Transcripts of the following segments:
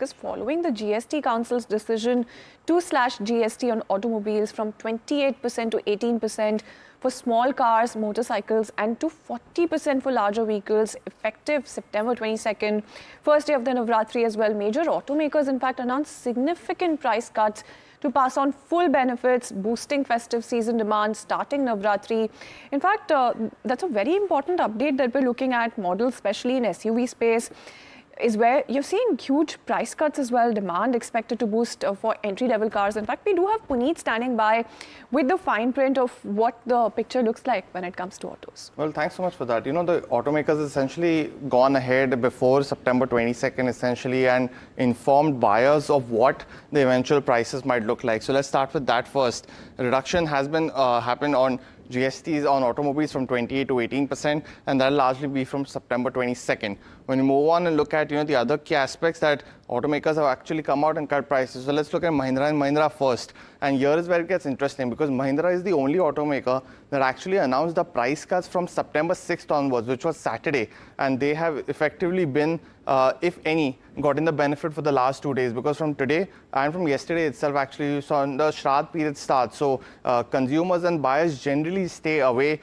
Because following the GST Council's decision to slash GST on automobiles from 28% to 18% for small cars, motorcycles, and to 40% for larger vehicles, effective September 22nd, first day of the Navratri as well, major automakers in fact announced significant price cuts to pass on full benefits, boosting festive season demand, starting Navratri. In fact, that's a very important update that we're looking at. Models, especially in SUV space, is where you're seeing huge price cuts as well, demand expected to boost for entry-level cars. In fact, we do have Puneet standing by with the fine print of what the picture looks like when it comes to autos. Well, thanks so much for that. You know, the automakers essentially gone ahead before September 22nd, essentially, and informed buyers of what the eventual prices might look like. So let's start with that first. A reduction has been happened on GSTs on automobiles from 28 to 18%, and that'll largely be from September 22nd. When you move on and look at, the other key aspects that automakers have actually come out and cut prices. So let's look at Mahindra and Mahindra first. And here is where it gets interesting, because Mahindra is the only automaker that actually announced the price cuts from September 6th onwards, which was Saturday. And they have effectively been, if any, gotten the benefit for the last 2 days, because from today and from yesterday itself, actually, you saw the Shraddh period start. So consumers and buyers generally stay away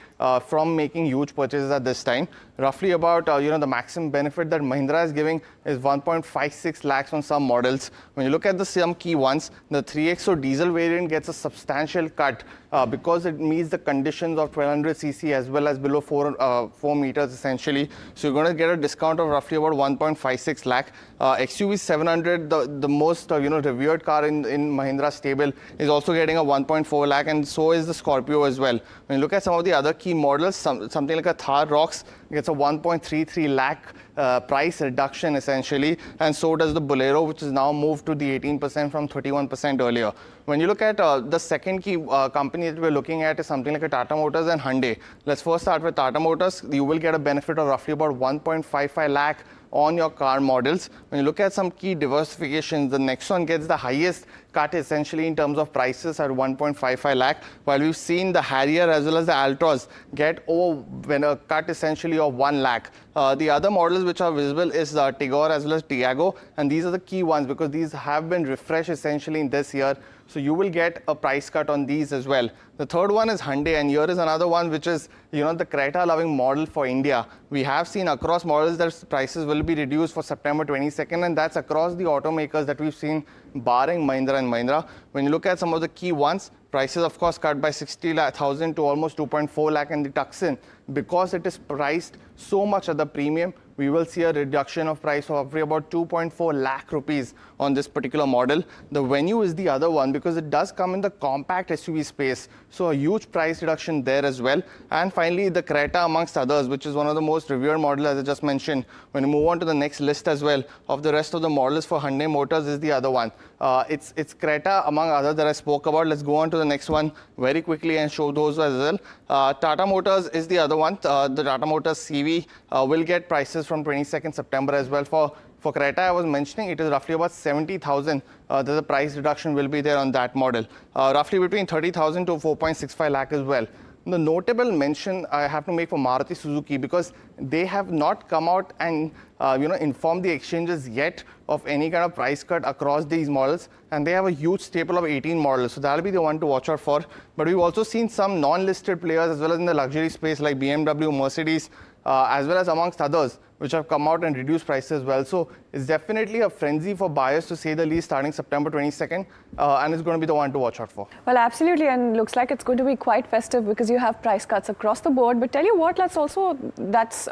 from making huge purchases at this time. Roughly about, the maximum benefit that Mahindra is giving is 1.56 lakhs on some models. When you look at some key ones, the 3XO diesel variant gets a substantial cut because it meets the conditions of 1200cc as well as below 4 meters essentially. So you're going to get a discount of roughly about 1.56 lakh. XUV 700, the most revered car in Mahindra stable, is also getting a 1.4 lakh, and so is the Scorpio as well. When you look at some of the other key models, something like a Thar Roxx gets a 1.33 lakh price reduction essentially, and so does the Bolero, which is now moved to the 18% from 31% earlier. When you look at the second key company that we're looking at is something like a Tata Motors and Hyundai. Let's first start with Tata Motors. You will get a benefit of roughly about 1.55 lakh on your car models. When you look at some key diversifications, the next one gets the highest cut essentially in terms of prices at 1.55 lakh, while we've seen the Harrier as well as the Altroz get when a cut essentially of 1 lakh. The other models which are visible is Tigor as well as Tiago, and these are the key ones because these have been refreshed essentially in this year. So you will get a price cut on these as well. The third one is Hyundai, and here is another one which is, the Creta loving model for India. We have seen across models that prices will be reduced for September 22nd, and that's across the automakers that we've seen, barring Mahindra and Mahindra. When you look at some of the key ones, prices of course cut by 60,000 to almost 2.4 lakh, and the Tucson, because it is priced so much at the premium, we will see a reduction of price of about 2.4 lakh rupees on this particular model. The Venue is the other one because it does come in the compact SUV space, so a huge price reduction there as well. And finally, the Creta amongst others, which is one of the most revered models as I just mentioned. When you move on to the next list as well of the rest of the models for Hyundai Motors is the other one. It's Creta among others that I spoke about. Let's go on to the next one very quickly and show those as well. Tata Motors is the other one. The Tata Motors CV will get prices from 22nd September as well. For Creta, I was mentioning, it is roughly about 70,000. The price reduction will be there on that model. Roughly between 30,000 to 4.65 lakh as well. The notable mention I have to make for Maruti Suzuki, because they have not come out and informed the exchanges yet of any kind of price cut across these models, and they have a huge staple of 18 models, so that'll be the one to watch out for. But we've also seen some non-listed players as well as in the luxury space like BMW, Mercedes, as well as amongst others, which have come out and reduced prices as well. So it's definitely a frenzy for buyers, to say the least, starting September 22nd, and it's going to be the one to watch out for. Well, absolutely, and looks like it's going to be quite festive because you have price cuts across the board. But tell you what, that's